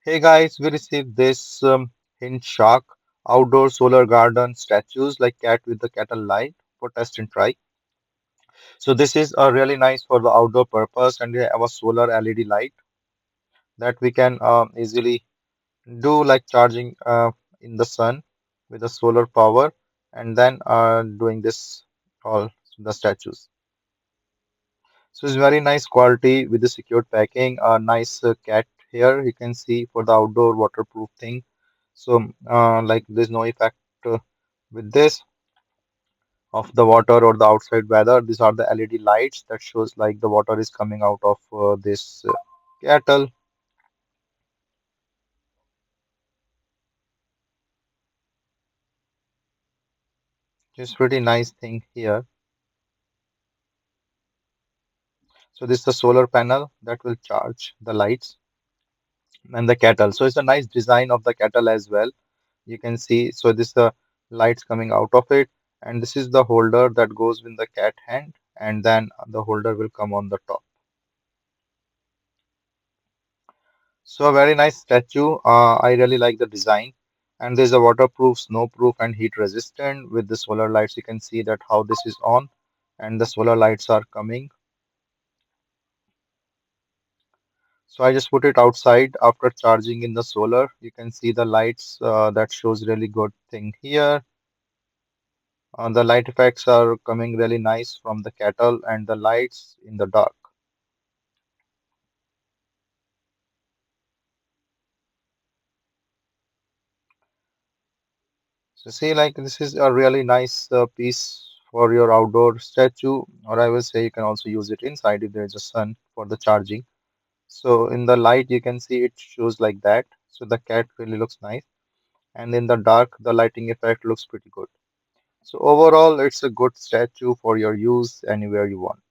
Hey guys, we received this hint shark outdoor solar garden statues like cat with the kettle light for test and try. So this is really nice for the outdoor purpose and we have a solar LED light that we can easily do like charging in the sun with the solar power and then doing this all the statues. So it's very nice quality with the secured packing. A nice cat here you can see for the outdoor waterproof thing. So like there's no effect with this of the water or the outside weather. These are the LED lights that shows like the water is coming out of this kettle. It's pretty nice thing here. So this is the solar panel that will charge the lights and the kettle. So it's a nice design of the kettle as well. You can see, so this the lights coming out of it, and this is the holder that goes with the cat hand, and then the holder will come on the top. So a very nice statue. I really like the design, and there's a waterproof, snowproof, and heat resistant with the solar lights. You can see that how this is on, and the solar lights are coming. So I just put it outside after charging in the solar. You can see the lights that shows really good thing here. The light effects are coming really nice from the kettle and the lights in the dark. So see, like this is a really nice piece for your outdoor statue, or I will say you can also use it inside if there's a sun for the charging. So in the light, you can see it shows like that. So the cat really looks nice, and in the dark, the lighting effect looks pretty good. So overall, it's a good statue for your use anywhere you want.